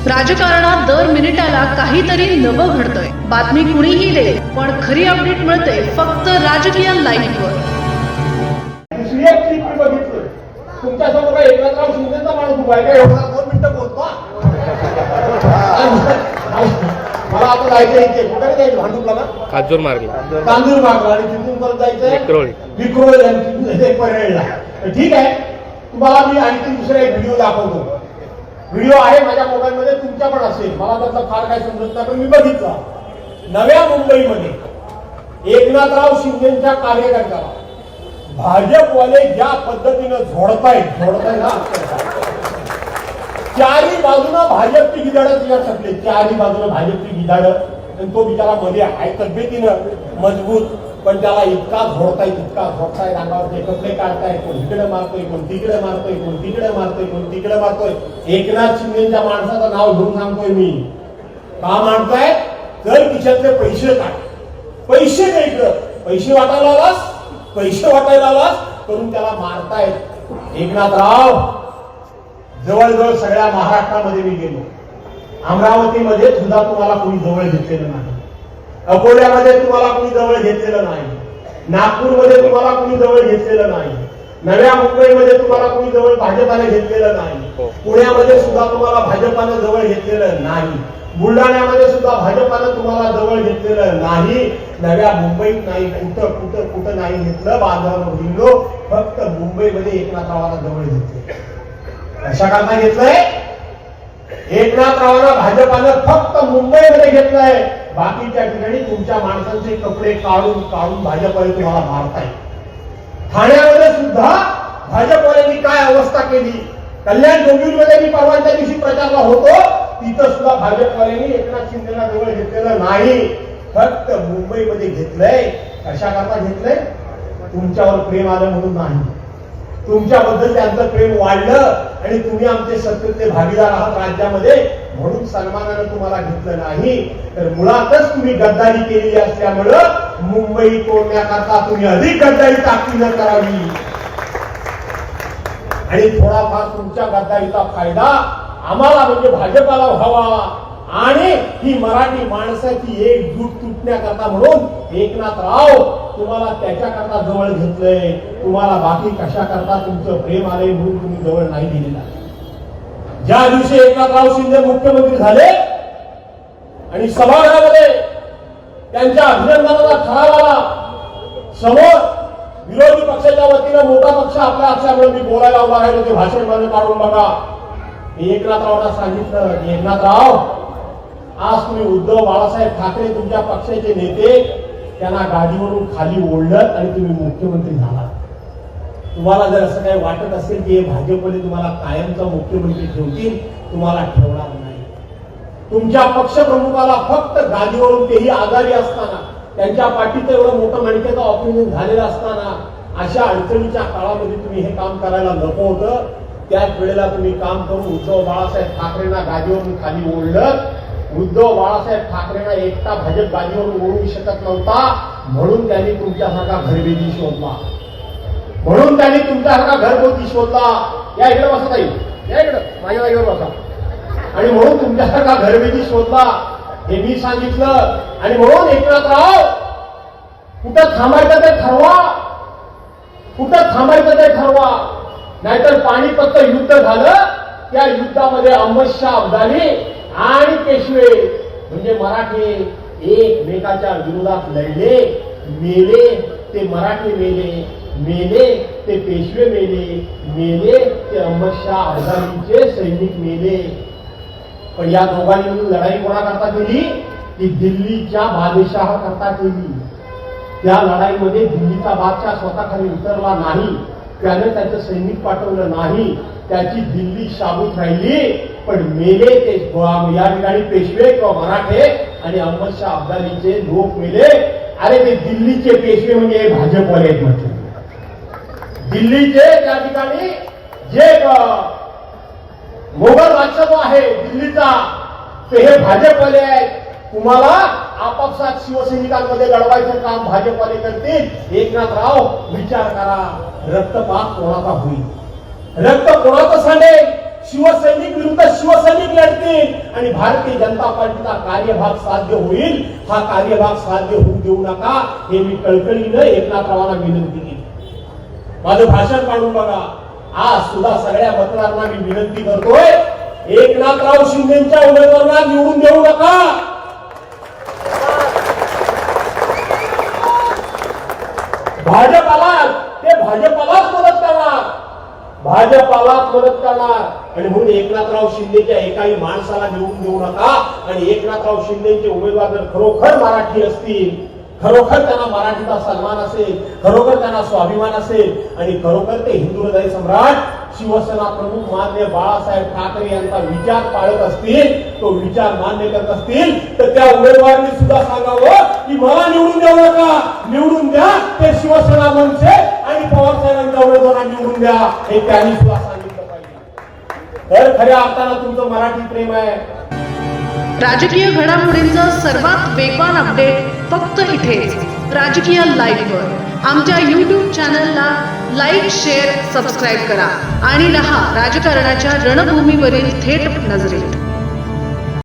राजकारणात दर मिनिटाला काहीतरी नवं घडतंय. बातमी कुणीही दे, पण खरी अपडेट मिळते फक्त राजकीय लाईव्हवर. दुसरी एक क्लिप मी बघितली. तुमच्या समोर काय एकनाथराव शिंदेचा माणूस उभा आहे का? एवढा 2 मिनिटं बोलतो. मला आता जायचं इथे कुठे जायचं? भांडुपला ना, काजूर मार्ग आणि तिथून परत जायचंय विक्रोळी यांची पर्यायला. ठीक आहे, तुम्हाला मी आणखी दुसरा एक व्हिडिओ दाखवतो. व्हिडिओ आहे माझ्या मोबाईल मध्ये, तुमच्या पण असेल. मला त्याचा फार काय समजत नाही, पण मी बघितला. नव्या मुंबईमध्ये एकनाथराव शिंदेच्या कार्यकर्त्याला भाजपवाले ज्या पद्धतीनं झोडताय ना, चारी बाजूनं भाजपची गिधाडं तिला छपले. चारी बाजूनं भाजपची गिधाडं. आणि तो बिचारा मध्ये आहे तब्येतीनं मजबूत, पण त्याला इतका झोडताय अंगावरचे कपडे काढताय. कोण इकडे मारतोय, कोण तिकडे मारतोय, कोण तिकडे मारतोय, कोण तिकडे मारतोय. एकनाथ शिंदेच्या माणसाचं नाव घेऊन सांगतोय मी. का मारताय? जर खिशातले पैसे काढ, पैसे द्यायचं, पैसे वाटायला आलास करून त्याला मारतायत. एकनाथराव, जवळजवळ सगळ्या महाराष्ट्रामध्ये मी गेलो. अमरावतीमध्ये सुद्धा तुम्हाला कोणी जवळ घेतलेलं नाही. अकोल्यामध्ये तुम्हाला कोणी जवळ घेतलेलं नाही. नागपूरमध्ये तुम्हाला कोणी जवळ घेतलेलं नाही. नव्या मुंबईमध्ये तुम्हाला कोणी जवळ भाजपाने घेतलेलं नाही. पुण्यामध्ये सुद्धा तुम्हाला भाजपाने जवळ घेतलेलं नाही. बुलढाण्यामध्ये सुद्धा भाजपानं तुम्हाला जवळ घेतलेलं नाही. नव्या मुंबईत नाही, कुठं नाही घेतलं. बांधवांना दिलो, फक्त मुंबईमध्ये एकनाथरावाला जवळ घेतले. कशा करता घेतलंय? एकनाथरावांना भाजपानं फक्त मुंबईमध्ये घेतलंय. बाकीच्या ठिकाणी तुमच्या माणसांचे कपडे काढून भाजपवाले तुम्हाला मारताय. ठाण्यामध्ये सुद्धा भाजपवाल्यांनी काय अवस्था केली. कल्याण डोंबिवलीमध्ये मी परवाच्या दिवशी प्रचारला होतो, तिथं सुद्धा भाजपवाल्यांनी एकनाथ शिंदेला जवळ घेतलेलं नाही, फक्त मुंबईमध्ये घेतलंय. कशा करता घेतलंय? तुमच्यावर प्रेम आलं म्हणून नाही, तुमच्याबद्दल त्यांचं प्रेम वाढलं आणि तुम्ही आमचे सत्तेतले भागीदार आहात राज्यामध्ये म्हणून सन्मानानं तुम्हाला घेतलं नाही. तर मुळातच तुम्ही गद्दारी केलेली असल्यामुळं मुंबई तोडण्याकरता तुम्ही अधिक गद्दारी ताकदीनं करावी आणि थोडाफार तुमच्या गद्दारीचा फायदा आम्हाला म्हणजे भाजपाला व्हावा आणि ही मराठी माणसाची एकजूट तुटण्याकरता म्हणून एकनाथराव तुम्हाला त्याच्याकरता जवळ घेतलंय. तुम्हाला बाकी कशा करता तुमचं प्रेम आलंय म्हणून तुम्ही जवळ नाही दिलेला. ज्या दिवशी एकनाथराव शिंदे मुख्यमंत्री झाले आणि सभागृहामध्ये त्यांच्या अभिनंदनाचा ठराव आला, समोर विरोधी पक्षाच्या वतीनं मोठा पक्ष आपल्या असल्यामुळे मी बोलायला उभा राहिलो. ते भाषण मध्ये काढून बघा. एकनाथरावांना सांगितलं, एकनाथराव, आज तुम्ही उद्धव बाळासाहेब ठाकरे तुमच्या पक्षाचे नेते त्यांना गाडीवरून खाली ओढलं आणि तुम्ही मुख्यमंत्री झाला. तुम्हाला जर असं काही वाटत असेल की हे भाजपने तुम्हाला कायमचा मुख्यमंत्री ठेवतील, तुम्हाला ठेवणार नाही. तुमच्या पक्षप्रमुखाला फक्त गाडीवरून, तेही आजारी असताना, त्यांच्या पाठीचं एवढं मोठं मणक्याचं ऑपरेशन झालेलं असताना, अशा अडचणीच्या काळामध्ये तुम्ही हे काम करायला नको होतं. त्याच वेळेला तुम्ही काम करून उद्धव बाळासाहेब ठाकरेंना गाडीवरून खाली ओढलं. उद्धव बाळासाहेब ठाकरेंना एकटा भाजप गाडीवरून ओढू शकत नव्हता म्हणून त्यांनी तुमच्यासारखा घरभेदी शोधला, घरगुती शोधला. या इकडे बसा ताई, या इकडे माझ्या जागेवर बसा. आणि म्हणून तुमच्यासारखा घरभेदी शोधला हे मी सांगितलं. आणि म्हणून एकनाथराव, कुठं थांबायचं ते ठरवा, नाहीतर पानिपतचं युद्ध झालं. त्या युद्धामध्ये अहमद शाह अब्दाली आणि पेशवे म्हणजे मराठे एकमेकाच्या विरोधात लढले, मेले. ते मराठे मेले, ते पेशवे मेले, ते अहमद शाह अब्दालीचे सैनिक मेले. पण या दोघांनी मिळून लढाई कोणाकरता केली? ती दिल्लीच्या बादशाह करता केली. त्या लढाईमध्ये दिल्लीचा बादशाह स्वतः खाली उतरला नाही, त्याने त्याचं सैनिक पाठवलं नाही, त्याची दिल्ली शाबूत राहिली. पण मेले ते या ठिकाणी पेशवे किंवा मराठे आणि अहमद शाह अब्दालीचे लोक मेले. अरे ते दिल्लीचे पेशवे म्हणजे भाजपवाले आहेत म्हटलं. दिल्लीचे त्या ठिकाणी जे मोगल बादशाह आहे दिल्लीचा, ते हे भाजपवाले आहेत. तुम्हाला आपापसात शिवसैनिकांमध्ये लढवायचं काम भाजपवाले करतील. एकनाथराव, विचार करा, रक्तपात कोणाचा होईल, रक्त कोणाचं सांडेल? शिवसैनिक विरुद्ध शिवसैनिक लढतील. आणि भारतीय जनता पार्टीचा कार्यभाग साध्य होईल. हा कार्यभाग साध्य होऊ देऊ नका, हे मी कळकळीनं एकनाथरावांना विनंती केली. माझं भाषण काढून बघा. आज सुद्धा सगळ्या मतदारांना मी विनंती करतोय, एकनाथराव शिंदेच्या उमेदवारांना निवडून देऊ नका. भाजपालाच मदत करणार, भाजपालाच मदत करणार. आणि म्हणून एकनाथराव शिंदेच्या एकाही माणसाला निवडून देऊ नका. आणि एकनाथराव शिंदेचे उमेदवार जर खरोखर मराठी असतील, खरोखर त्यांना मराठीचा सन्मान असेल, खरोखर त्यांना स्वाभिमान असेल आणि खरोखर ते हिंदू हृदय सम्राट शिवसेना प्रमुख माननीय बाळासाहेब ठाकरे यांचा विचार पाळत असतील, तो विचार मान्य करत असतील, तर त्या उमेदवारांनी सुद्धा सांगावं की मला निवडून देऊ नका, निवडून द्या ते शिवसेना मनसे आणि पवार साहेबांच्या उमेदवारांना निवडून द्या, हे त्यांनी सुद्धा सांगितलं पाहिजे. तर खऱ्या अर्थानं तुमचं मराठी प्रेम आहे. राजकीय घडामोडींचा सर्वात वेगवान अपडेट फक्त इथेच राजकीय लाईव्हवर. आमच्या YouTube चॅनलला लाईक, शेअर, सबस्क्राईब करा आणि रहा राजकारणाच्या रणभूमीवरील थेट नजरेत.